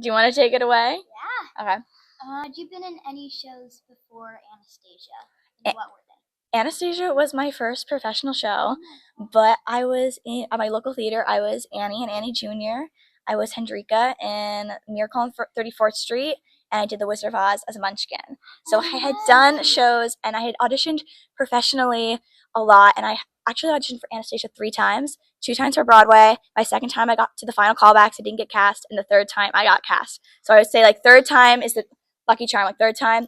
Do you want to take it away? Yeah. Okay. Had you been in any shows before Anastasia? And what were they? Anastasia was my first professional show, but I was in at my local theater. I was Annie and Annie Jr. I was Hendrika in Miracle on 34th Street, and I did The Wizard of Oz as a Munchkin. So I had done shows, and I had auditioned professionally a lot, and I actually auditioned for Anastasia 3 times. 2 times for Broadway. My second time I got to the final callbacks. I didn't get cast, and the third time I got cast. So I would say like third time is the lucky charm. Like third time,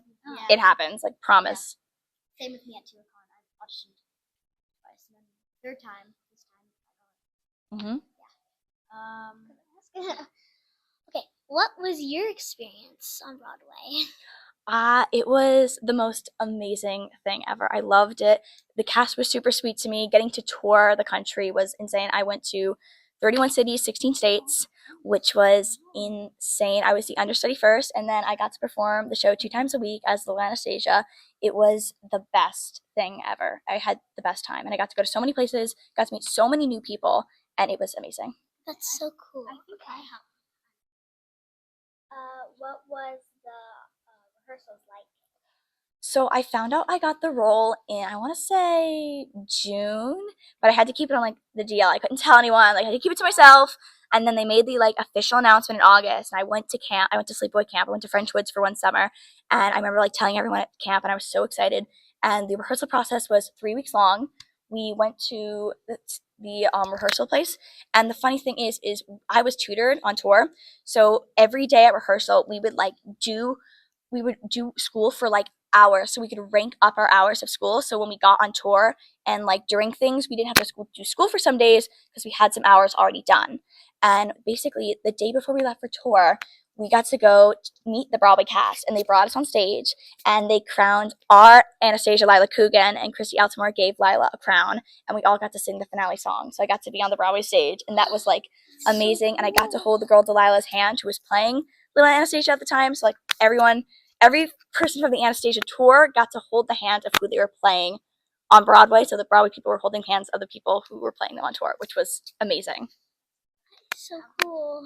it happens. Like promise. Yeah. Same with me at TuaCon. I auditioned twice, and then third time this time I got it. Yeah. Okay, what was your experience on Broadway? It was the most amazing thing ever. I loved it. The cast was super sweet to me. Getting to tour the country was insane. I went to 31 cities, 16 states, which was insane. I was the understudy first, and then I got to perform the show 2 times a week as Little Anastasia. It was the best thing ever. I had the best time, and I got to go to so many places, got to meet so many new people, and it was amazing. That's so cool. I think I have. What was the rehearsals like? So I found out I got the role in, I want to say June, but I had to keep it on like the DL. I couldn't tell anyone. Like I had to keep it to myself. And then they made the like official announcement in August. And I went to camp. I went to Sleepaway Camp. I went to French Woods for one summer. And I remember like telling everyone at camp, and I was so excited. And the rehearsal process was 3 weeks long. We went to the rehearsal place. And the funny thing is I was tutored on tour. So every day at rehearsal, we would do school for like hours, so we could rank up our hours of school. So when we got on tour and like during things, we didn't have to do school for some days because we had some hours already done. And basically the day before we left for tour, we got to go meet the Broadway cast, and they brought us on stage and they crowned our Anastasia Lila Coogan, and Christy Altamore gave Lila a crown, and we all got to sing the finale song. So I got to be on the Broadway stage, and that was like amazing. And I got to hold the girl Delilah's hand who was playing Little Anastasia at the time. So like every person from the Anastasia tour got to hold the hand of who they were playing on Broadway. So the Broadway people were holding hands of the people who were playing them on tour, which was amazing. So cool.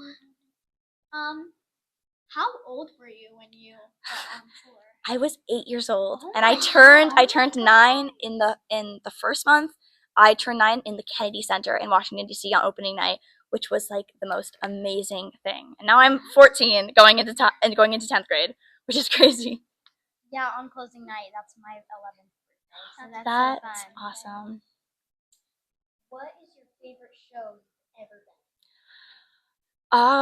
How old were you when you were on tour? I was 8 years old, and I turned 9 in the first month. I turned 9 in the Kennedy Center in Washington D.C. on opening night, which was like the most amazing thing. And now I'm 14, going into 10th grade, which is crazy. Yeah, on closing night, that's my 11th birthday. So that's so fun. awesome. What is your favorite show you've ever been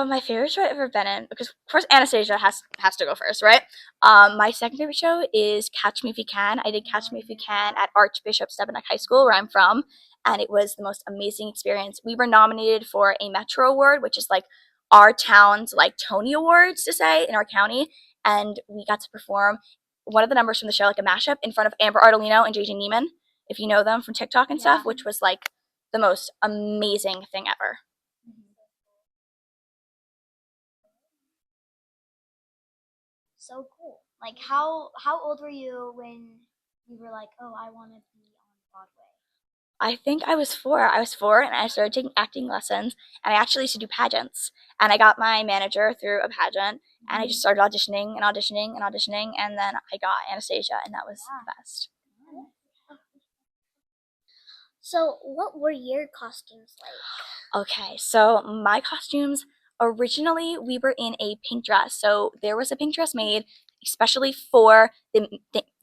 My favorite show I've ever been in, because of course Anastasia has to go first, right? My second favorite show is Catch Me If You Can. I did Catch Me If You Can at Archbishop Stepanek High School, where I'm from, and it was the most amazing experience. We were nominated for a Metro Award, which is like our town's like Tony Awards to say in our county, and we got to perform one of the numbers from the show, like a mashup, in front of Amber Ardolino and JJ Neiman, if you know them from TikTok and stuff, which was like the most amazing thing ever. So cool. Like how old were you when you were like, oh, I want to be on Broadway? I think I was 4. I was 4, and I started taking acting lessons, and I actually used to do pageants. And I got my manager through a pageant, and I just started auditioning and auditioning and auditioning, and then I got Anastasia, and that was the best. So what were your costumes like? Okay, so my costumes, originally we were in a pink dress. So there was a pink dress made especially for the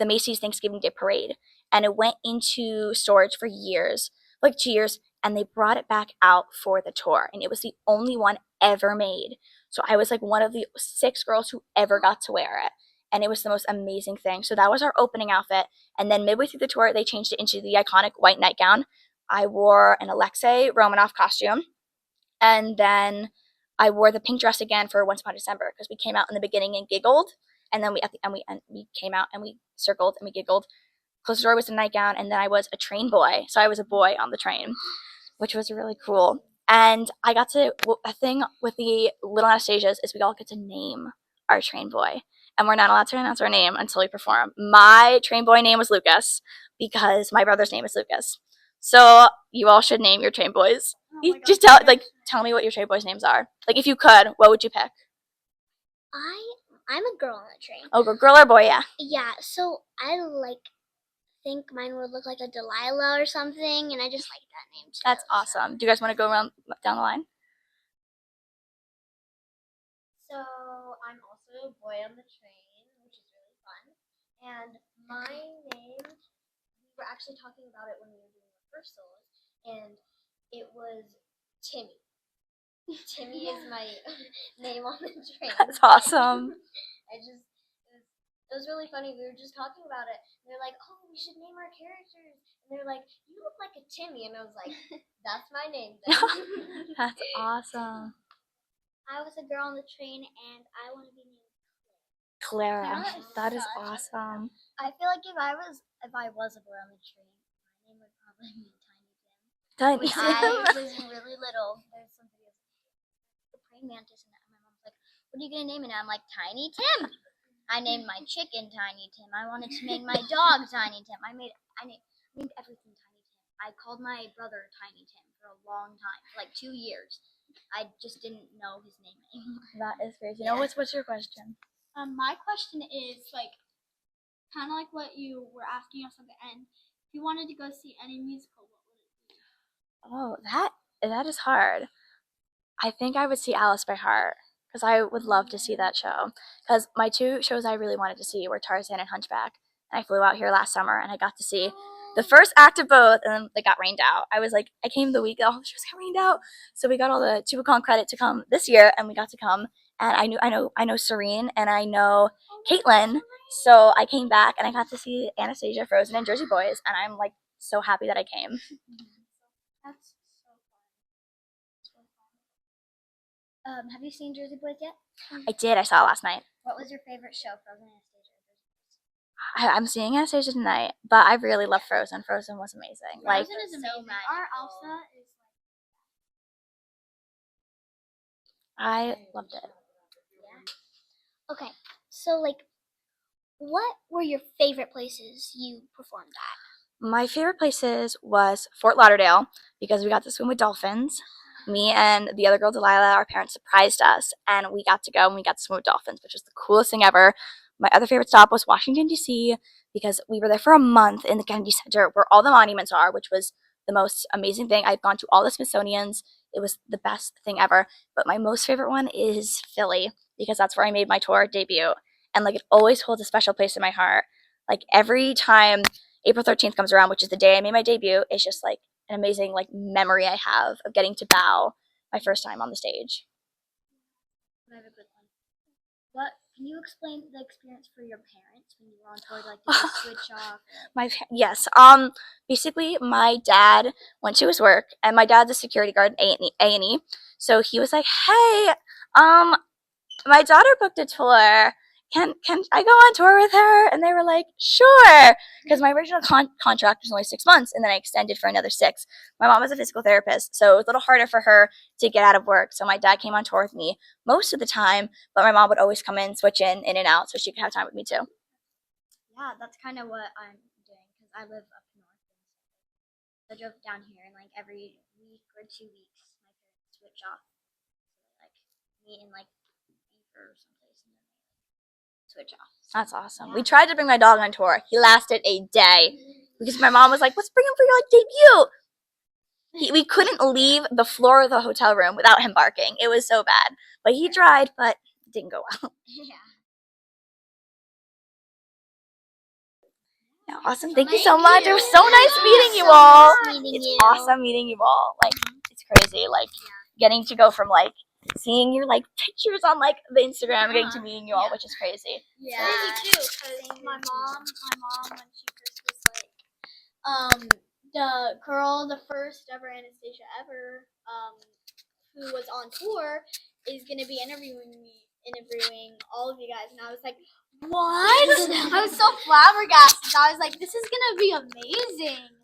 Macy's Thanksgiving Day Parade. And it went into storage for years, like 2 years, and they brought it back out for the tour. And it was the only one ever made. So I was like one of the 6 girls who ever got to wear it. And it was the most amazing thing. So that was our opening outfit. And then midway through the tour, they changed it into the iconic white nightgown. I wore an Alexei Romanoff costume, and then I wore the pink dress again for Once Upon a December, because we came out in the beginning and giggled, and then at the end we came out and we circled and we giggled. Close the door was a nightgown, and then I was a train boy, so I was a boy on the train, which was really cool. And I got to, a thing with the Little Anastasias is we all get to name our train boy, and we're not allowed to announce our name until we perform. My train boy name was Lucas because my brother's name is Lucas. So you all should name your train boys. Just tell me what your train boys' names are. Like if you could, what would you pick? I'm a girl on the train. Oh, girl or boy? Yeah. Yeah, so I think mine would look like a Delilah or something, and I just like that name too. That's awesome. Do you guys want to go around down the line? So I'm also a boy on the train, which is really fun. And my name, we were actually talking about it when we were doing rehearsals, and it was Timmy. Timmy is my name on the train. That's awesome. It was really funny. We were just talking about it. And they're like, oh, we should name our characters. And they're like, you look like a Timmy. And I was like, that's my name then. That's awesome. I was a girl on the train, and I want to be named Clara, Clara is that is such a- awesome. I feel like if I was a boy on the train, my name would probably be Tiny Tiny Tim. When I Tim. was really little, there's some videos of the praying mantis, and my mom's like, "What are you gonna name it?" And I'm like, Tiny Tim. I named my chicken Tiny Tim. I wanted to name my dog Tiny Tim. I named everything Tiny Tim. I called my brother Tiny Tim for a long time, for like 2 years. I just didn't know his name anymore. That is crazy. No, what's your question? My question is kind of like what you were asking us at the end. If you wanted to go see any musical, what would it be? Oh, that is hard. I think I would see Alice by Heart because I would love to see that show. Because my two shows I really wanted to see were Tarzan and Hunchback. And I flew out here last summer and I got to see the first act of both, and then they got rained out. I came the week that all the shows got rained out, so we got all the Tubicon credit to come this year, and we got to come. And I know Serene and I know Caitlin, so I came back and I got to see Anastasia, Frozen, and Jersey Boys, and I'm like so happy that I came. That's so fun. Have you seen Jersey Boys yet? I did. I saw it last night. What was your favorite show, Frozen, Anastasia? I'm seeing Anastasia tonight, but I really love Frozen. Frozen was amazing. Like, Frozen is so amazing. Our Elsa is I loved it. Okay, so what were your favorite places you performed at? My favorite places was Fort Lauderdale because we got to swim with dolphins. Me and the other girl, Delilah, our parents surprised us, and we got to go and we got to swim with dolphins, which was the coolest thing ever. My other favorite stop was Washington, D.C., because we were there for a month in the Kennedy Center where all the monuments are, which was the most amazing thing. I've gone to all the Smithsonian's. It was the best thing ever. But my most favorite one is Philly because that's where I made my tour debut. And like it always holds a special place in my heart. Like every time April 13th comes around, which is the day I made my debut, it's just like an amazing like memory I have of getting to bow my first time on the stage. I have a good one. Can you explain the experience for your parents when you were on tour? Like, did they switch off? Yes. Basically, my dad went to his work, and my dad's a security guard in A&E. So he was like, "Hey, my daughter booked a tour. Can I go on tour with her?" And they were like, "Sure," because my original contract was only 6 months, and then I extended for another 6. My mom was a physical therapist, so it was a little harder for her to get out of work. So my dad came on tour with me most of the time, but my mom would always come in, switch in and out, so she could have time with me too. Yeah, that's kind of what I'm doing because I live up north. So I drove down here, and like every week or 2 weeks, my parents switch off. So meet in Beaver or someplace, and then they switch off. That's awesome. We tried to bring my dog on tour. He lasted a day because my mom was like, "Let's bring him for your debut." We couldn't leave the floor of the hotel room without him barking. It was so bad. But he tried, but it didn't go well. Yeah. Yeah, awesome. Thank you so much. It was so nice meeting you all. It's awesome meeting you all. Like, it's crazy. Like, getting to go from seeing your pictures on the Instagram, getting to meeting you all, which is crazy. Yeah. Crazy too, because my mom, when she first was the first ever Anastasia ever, who was on tour, is gonna be interviewing all of you guys, and I was like, what? I was so flabbergasted. I was like, this is gonna be amazing.